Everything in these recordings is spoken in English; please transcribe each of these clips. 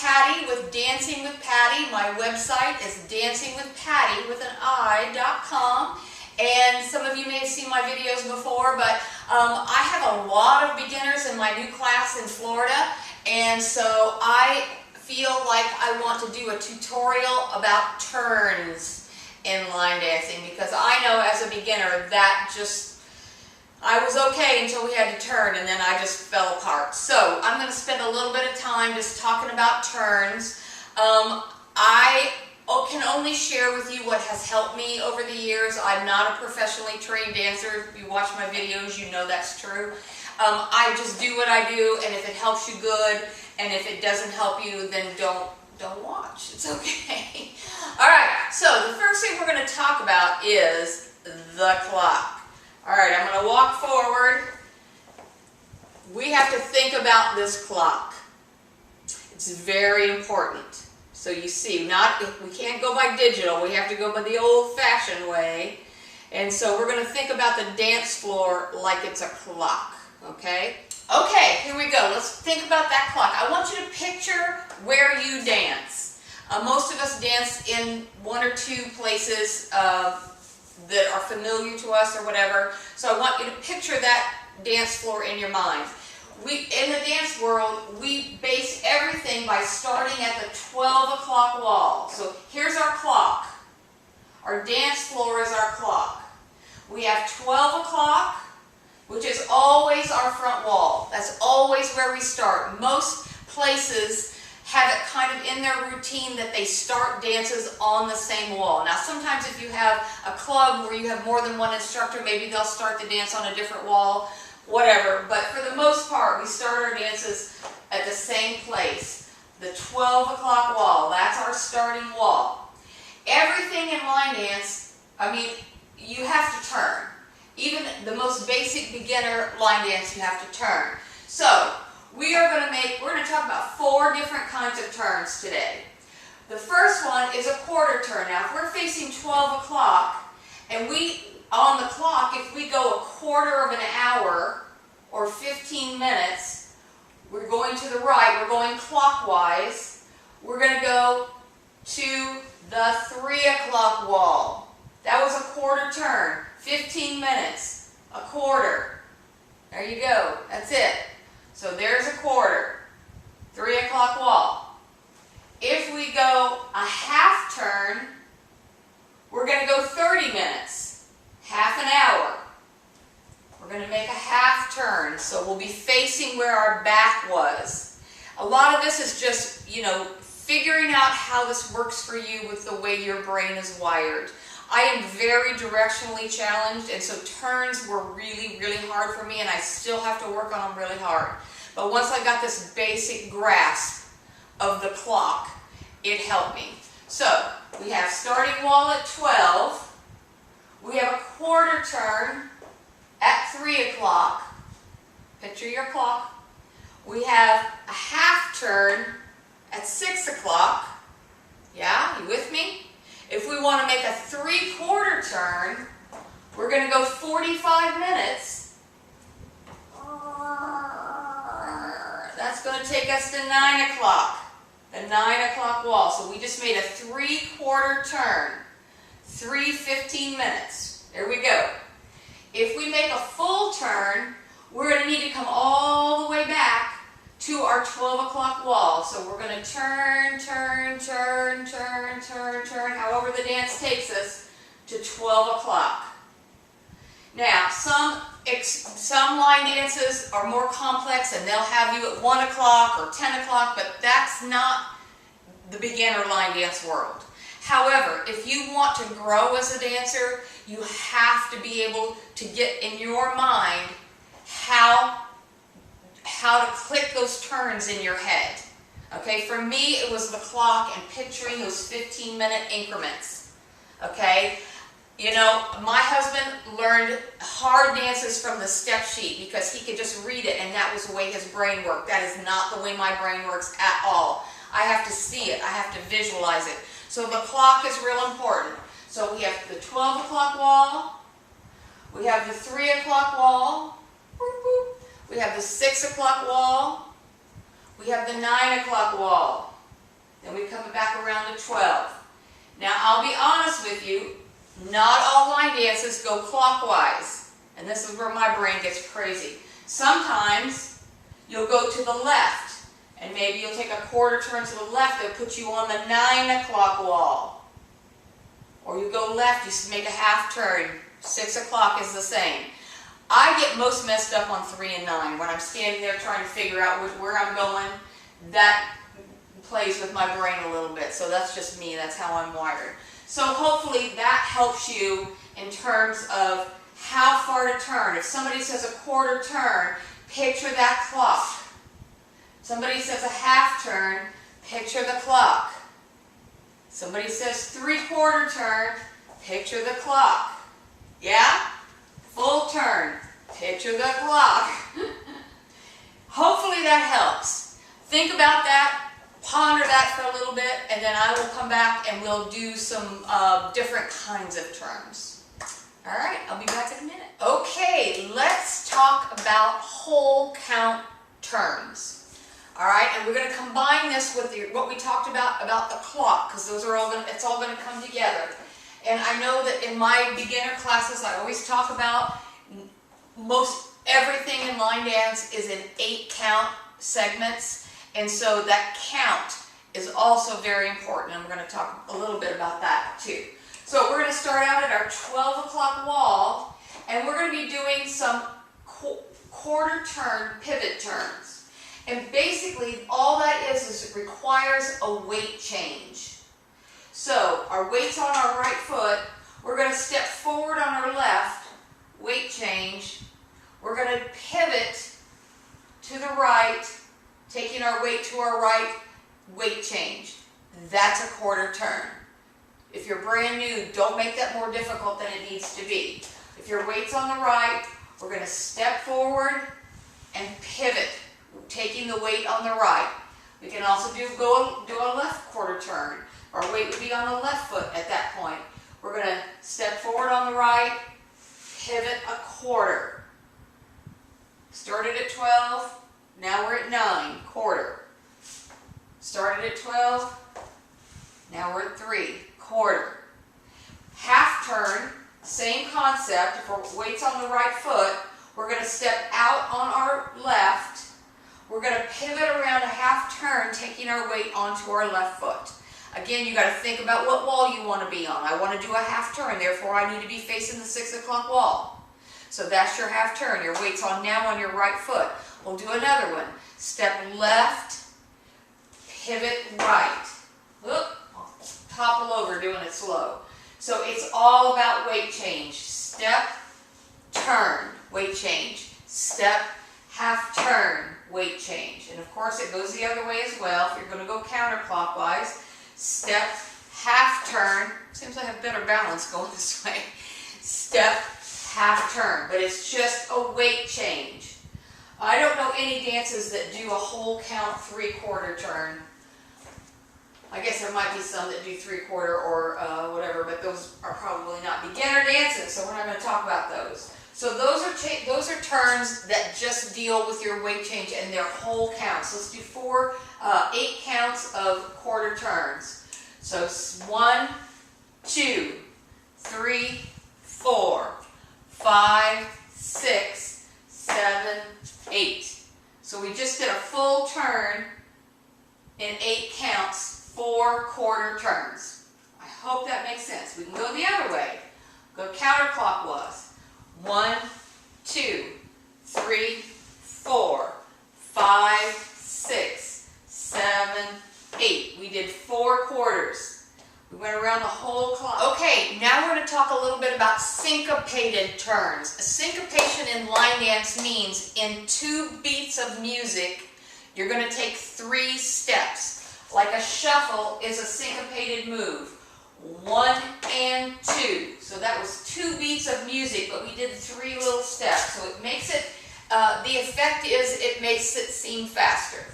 Patti with Dancing with Patti. My website is dancingwithpatti.com. And some of you may have seen my videos before, but I have a lot of beginners in my new class in Florida, and so I feel like I want to do a tutorial about turns in line dancing, because I know as a beginner that I was okay until we had to turn, and then I just fell apart. So I'm going to spend a little bit of time just talking about turns. I can only share with you what has helped me over the years. I'm not a professionally trained dancer. If you watch my videos, you know that's true. I just do what I do, and if it helps you, good, and if it doesn't help you, then don't watch. It's okay. All right, so the first thing we're going to talk about is the clock. All right, I'm going to walk forward. We have to think about this clock. It's very important. So you see, we can't go by digital. We have to go by the old-fashioned way. And so we're going to think about the dance floor like it's a clock, okay? Okay, here we go. Let's think about that clock. I want you to picture where you dance. Most of us dance in one or two places that are familiar to us or whatever. So I want you to picture that dance floor in your mind. In the dance world, we base everything by starting at the 12 o'clock wall. So here's our clock. Our dance floor is our clock. We have 12 o'clock, which is always our front wall. That's always where we start. Most places have it kind of in their routine that they start dances on the same wall. Now sometimes if you have a club where you have more than one instructor, maybe they'll start the dance on a different wall, whatever. But for the most part, we start our dances at the same place, the 12 o'clock wall. That's our starting wall. Everything in line dance, you have to turn. Even the most basic beginner line dance, you have to turn. So we're going to talk about 4 different kinds of turns today. The first one is a quarter turn. Now, if we're facing 12 o'clock, and on the clock, if we go a quarter of an hour or 15 minutes, we're going to the right, we're going clockwise, we're going to go to the 3 o'clock wall. That was a quarter turn, 15 minutes, a quarter. There you go, that's it. So there's a quarter, 3 o'clock wall. If we go a half turn, we're going to go 30 minutes, half an hour. We're going to make a half turn, so we'll be facing where our back was. A lot of this is just, figuring out how this works for you with the way your brain is wired. I am very directionally challenged, and so turns were really, really hard for me, and I still have to work on them really hard. But once I got this basic grasp of the clock, it helped me. So we have starting wall at 12. We have a quarter turn at 3 o'clock. Picture your clock. We have a half turn at 6 o'clock. Yeah, you with me? If we want to make a 3/4 turn, we're going to go 45 minutes. That's going to take us to 9 o'clock, the 9 o'clock wall. So we just made a 3/4 turn, 15 minutes. There we go. If we make a full turn, we're going to need to come all the way back to our 12 o'clock wall. So we're going to turn, however the dance takes us, to 12 o'clock. Now, some line dances are more complex, and they'll have you at 1 o'clock or 10 o'clock, but that's not the beginner line dance world. However, if you want to grow as a dancer, you have to be able to get in your mind how to click those turns in your head. Okay, for me it was the clock and picturing those 15-minute increments. Okay, my husband learned hard dances from the step sheet because he could just read it, and that was the way his brain worked. That is not the way my brain works at all. I have to see it, I have to visualize it. So the clock is real important. So we have the 12 o'clock wall, we have the 3 o'clock wall, we have the 6 o'clock wall, we have the 9 o'clock wall. Then we come back around to 12. Now, I'll be honest with you, not all line dances go clockwise. And this is where my brain gets crazy. Sometimes you'll go to the left, and maybe you'll take a quarter turn to the left. They'll put you on the 9 o'clock wall. Or you go left, you make a half turn. 6 o'clock is the same. I get most messed up on 3 and 9 when I'm standing there trying to figure out where I'm going. That plays with my brain a little bit, so that's just me. That's how I'm wired. So hopefully that helps you in terms of how far to turn. If somebody says a quarter turn, picture that clock. Somebody says a half turn, picture the clock. Somebody says 3/4 turn, picture the clock. Yeah? Full turn, picture the clock. Hopefully that helps. Think about that, ponder that for a little bit, and then I will come back and we'll do some different kinds of turns. All right, I'll be back in a minute. Okay, let's talk about whole count turns. All right, and we're going to combine this with what we talked about the clock, because those are all it's all going to come together. And I know that in my beginner classes, I always talk about most everything in line dance is in 8 count segments, and so that count is also very important. And we're going to talk a little bit about that too. So we're going to start out at our 12 o'clock wall, and we're going to be doing some quarter turn pivot turns. And basically all that is it requires a weight change. So our weight's on our right foot, we're going to step forward on our left, weight change. We're going to pivot to the right, taking our weight to our right, weight change. That's a quarter turn. If you're brand new, don't make that more difficult than it needs to be. If your weight's on the right, we're going to step forward and pivot, taking the weight on the right. We can also do a left quarter turn. Our weight would be on the left foot at that point. We're going to step forward on the right, pivot a quarter. Started at 12, now we're at 9, quarter. Started at 12, now we're at 3, quarter. Half turn, same concept. If our weight's on the right foot, we're going to step out on our left. We're going to pivot around a half turn, taking our weight onto our left foot. Again, you got to think about what wall you want to be on. I want to do a half turn, therefore I need to be facing the 6 o'clock wall. So that's your half turn. Your weight's on now on your right foot. We'll do another one. Step left, pivot right. Whoop, I'll topple over doing it slow. So it's all about weight change. Step, turn, weight change. Step, half turn, weight change. And of course it goes the other way as well. If you're going to go counterclockwise, step, half turn. Seems I have better balance going this way. Step, half turn. But it's just a weight change. I don't know any dances that do a whole count 3/4 turn. I guess there might be some that do 3/4 or whatever, but those are probably not beginner dances, so we're not going to talk about those. So those are turns that just deal with your weight change and their whole counts. Let's do 8 counts of quarter turns. So 1, 2, 3, 4, 5, 6, 7, 8. So we just did a full turn in 8 counts, 4 quarter turns. I hope that makes sense. We can go the other way. Go counterclockwise. 1, 2, 3, 4, 5, 6, 7, 8. We did 4 quarters. We went around the whole clock. Okay, now we're going to talk a little bit about syncopated turns. Syncopation in line dance means in 2 beats of music, you're going to take 3 steps. Like a shuffle is a syncopated move. 1 and 2. So that was 2 beats of music, but we did 3 little steps. So it makes it, the effect is it makes it seem faster.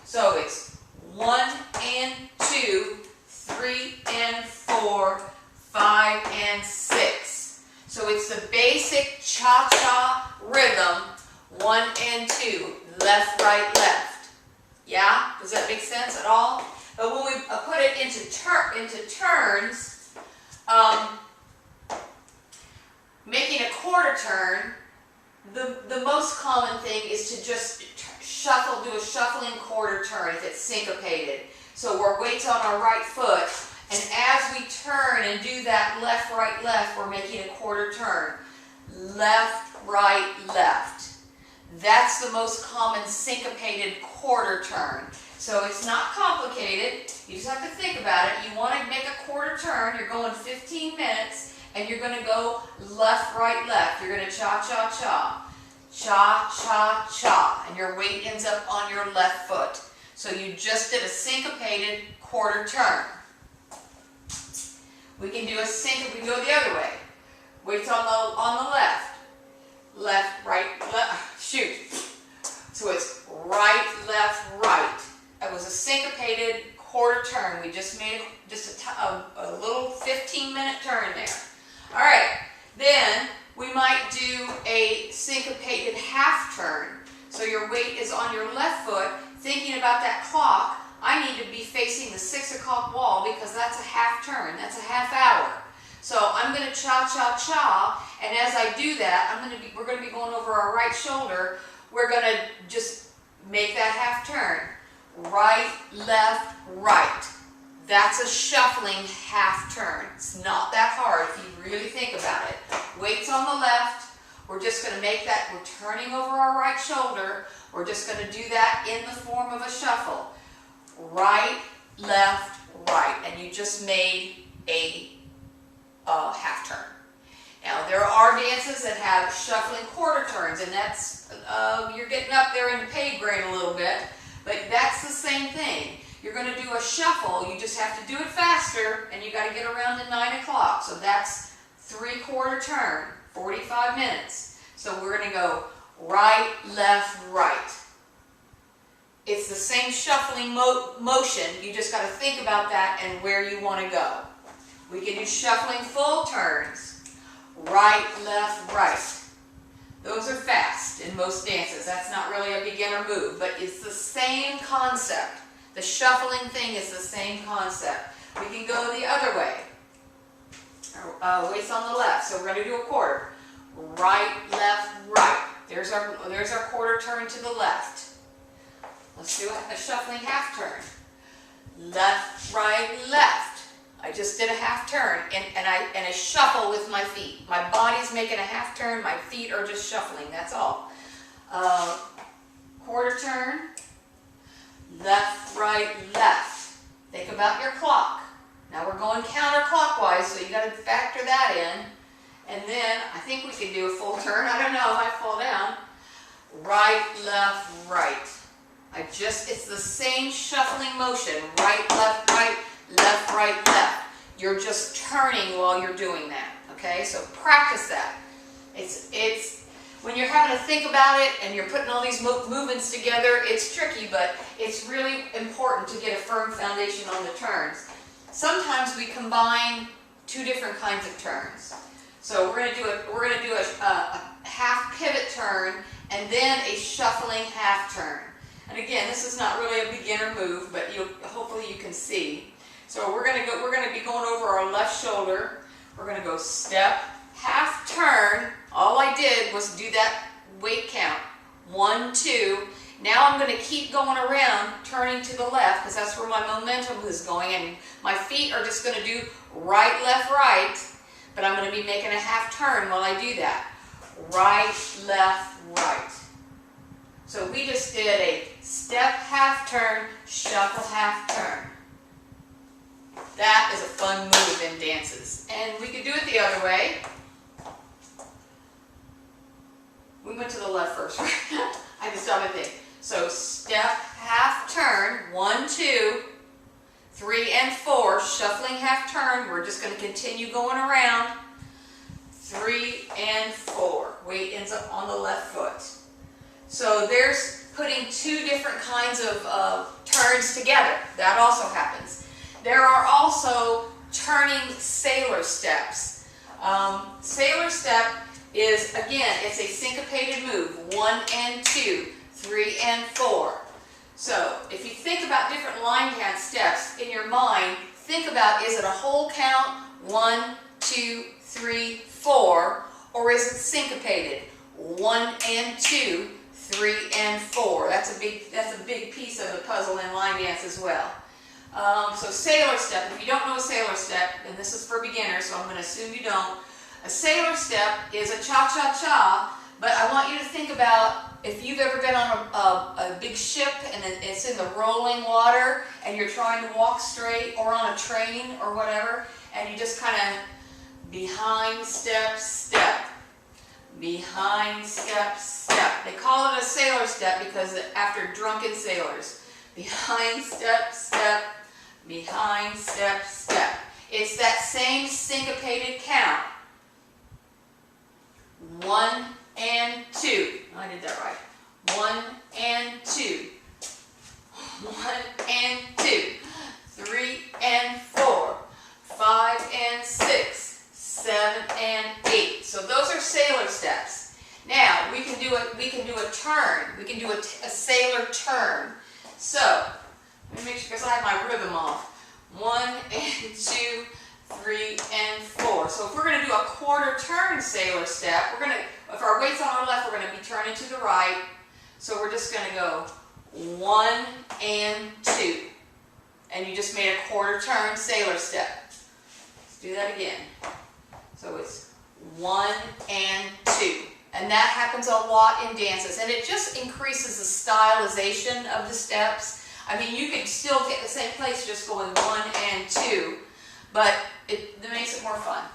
So it's 1 and 2, 3 and 4, 5 and 6. So it's the basic cha-cha rhythm, 1 and 2, left, right, left. Yeah? Does that make sense at all? But when we put it into turns, making a quarter turn, the most common thing is to just shuffle, do a shuffling quarter turn if it's syncopated. So our weight's on our right foot, and as we turn and do that left, right, left, we're making a quarter turn. Left, right, left. That's the most common syncopated quarter turn. So it's not complicated. You just have to think about it. You want to make a quarter turn. You're going 15 minutes, and you're going to go left, right, left. You're going to cha-cha-cha. Cha-cha-cha. And your weight ends up on your left foot. So you just did a syncopated quarter turn. We can do we can go the other way. Weight's on the left. Left, right, left. Shoot. So it's right, left, right. It was a syncopated quarter turn. We just made just a little 15-minute turn there. All right. Then we might do a syncopated half turn. So your weight is on your left foot. Thinking about that clock, I need to be facing the 6 o'clock wall because that's a half turn. That's a half hour. So I'm going to cha-cha-cha, and as I do that, we're going to be going over our right shoulder. We're going to just make that half turn. Right, left, right. That's a shuffling half turn. It's not that hard if you really think about it. Weight's on the left. We're just going to make that, we're turning over our right shoulder. We're just going to do that in the form of a shuffle. Right, left, right. And you just made a half turn. Now, there are dances that have shuffling quarter turns, and that's, you're getting up there in the pay grade a little bit, but that's the same thing. You're going to do a shuffle, you just have to do it faster, and you got to get around to 9 o'clock. So that's 3/4 turn, 45 minutes. So we're going to go right, left, right. It's the same shuffling motion, you just got to think about that and where you want to go. We can do shuffling full turns. Right, left, right. Those are fast in most dances. That's not really a beginner move, but it's the same concept. The shuffling thing is the same concept. We can go the other way. Weight's on the left, so we're going to do a quarter. Right, left, right. There's our quarter turn to the left. Let's do a shuffling half turn. Left, right, left. I just did a half turn, and I shuffle with my feet. My body's making a half turn, my feet are just shuffling, that's all. Quarter turn, left, right, left. Think about your clock. Now we're going counterclockwise, so you got to factor that in. And then I think we can do a full turn. I don't know, I might fall down. Right, left, right. It's the same shuffling motion. Right, left, right, left. You're just turning while you're doing that, okay? So practice that. It's when you're having to think about it and you're putting all these movements together, it's tricky, but it's really important to get a firm foundation on the turns. Sometimes we combine two different kinds of turns. So we're going to do a half pivot turn and then a shuffling half turn. And again, this is not really a beginner move, but hopefully you can see. So we're going to be going over our left shoulder. We're going to go step, half turn. All I did was do that weight count. 1, 2. Now I'm going to keep going around, turning to the left, because that's where my momentum is going. And my feet are just going to do right, left, right. But I'm going to be making a half turn while I do that. Right, left, right. So we just did a step, half turn, shuffle, half turn. That is a fun move in dances. And we could do it the other way. We went to the left first, right? I had to stop and think. So step, half turn, 1, 2, 3, and 4, shuffling half turn. We're just going to continue going around. 3 and 4. Weight ends up on the left foot. So there's putting two different kinds of turns together. That also happens. There are also turning sailor steps. Sailor step is, again, it's a syncopated move. 1 and 2, 3 and 4. So if you think about different line dance steps in your mind, think about, is it a whole count, 1, 2, 3, 4, or is it syncopated, 1 and 2, 3 and 4. That's a big piece of the puzzle in line dance as well. So sailor step, if you don't know a sailor step, and this is for beginners, so I'm going to assume you don't. A sailor step is a cha-cha-cha, but I want you to think about if you've ever been on a big ship and it's in the rolling water and you're trying to walk straight, or on a train or whatever, and you just kind of behind step, step, behind step, step. They call it a sailor step because after drunken sailors. Behind step, step, behind step, step. It's that same syncopated count. 1 and 2. I did that right. 1 and 2. 1 and 2. 3 and 4. 5 and 6. 7 and 8. So those are sailor steps. Now we can do a turn. We can do a sailor turn. So let me make sure, because I have my rhythm off. 1 and 2, 3 and 4. So if we're going to do a quarter turn sailor step, if our weight's on our left, we're going to be turning to the right. So we're just going to go 1 and 2. And you just made a quarter turn sailor step. Let's do that again. So it's 1 and 2. And that happens a lot in dances. And it just increases the stylization of the steps. I mean, you can still get the same place just going 1 and 2. But it makes it more fun.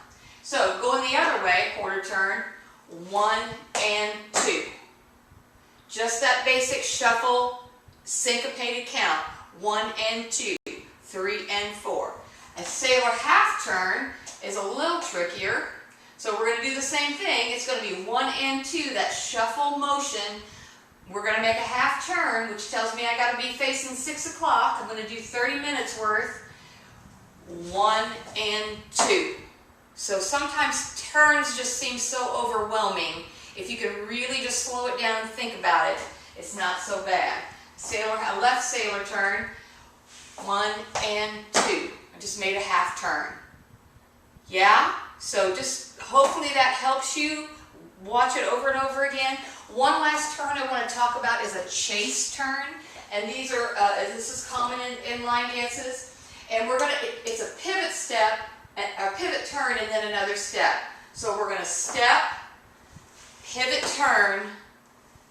So going the other way, quarter turn, 1 and 2. Just that basic shuffle, syncopated count, 1 and 2, 3 and 4. A sailor half turn is a little trickier. So we're going to do the same thing. It's going to be 1 and 2, that shuffle motion. We're going to make a half turn, which tells me I got to be facing 6 o'clock. I'm going to do 30 minutes worth. 1 and 2. So sometimes turns just seem so overwhelming. If you can really just slow it down and think about it, it's not so bad. A left sailor turn, 1 and 2. I just made a half turn. Yeah? So just hopefully that helps you. Watch it over and over again. One last turn I want to talk about is a chase turn. And this is common in line dances. And it's a pivot step, a pivot turn, and then another step. So we're going to step, pivot turn,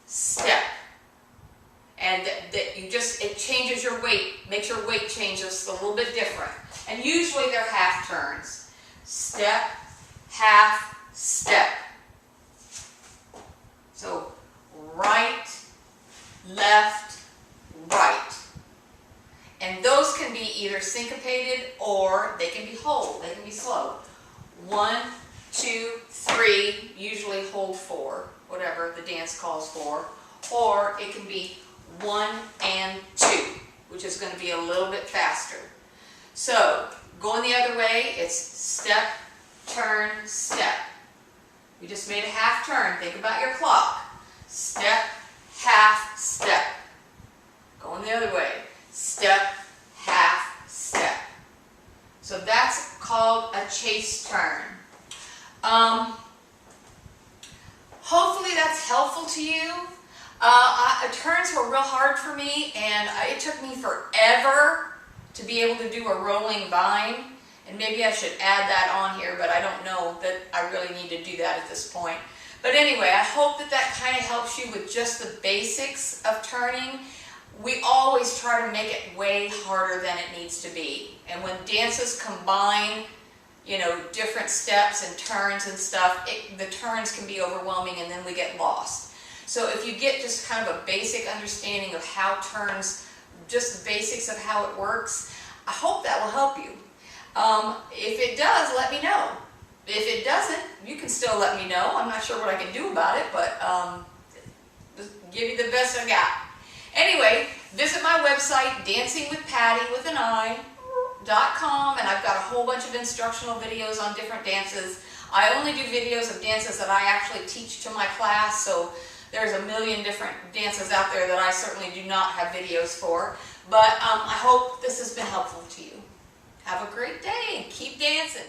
step. And it changes your weight, makes your weight change just a little bit different. And usually they're half turns. Step, half, step. So right, left, right. And those can be either syncopated or they can be whole, they can be slow. 1, 2, 3, usually hold 4, whatever the dance calls for. Or it can be 1 and 2, which is going to be a little bit faster. So going the other way, it's step, turn, step. We just made a half turn. Think about your clock. Step, half, step. Going the other way. Step, half, step. So that's called a chase turn. Hopefully that's helpful to you. Turns were real hard for me, and it took me forever to be able to do a rolling vine. And maybe I should add that on here, but I don't know that I really need to do that at this point. But anyway, I hope that kind of helps you with just the basics of turning. We always try to make it way harder than it needs to be. And when dances combine, different steps and turns and stuff, the turns can be overwhelming and then we get lost. So if you get just kind of a basic understanding of how turns, just the basics of how it works, I hope that will help you. If it does, let me know. If it doesn't, you can still let me know. I'm not sure what I can do about it, but just give you the best I got. Anyway, visit my website, dancingwithpatti.com, and I've got a whole bunch of instructional videos on different dances. I only do videos of dances that I actually teach to my class, so there's a million different dances out there that I certainly do not have videos for. But I hope this has been helpful to you. Have a great day and keep dancing.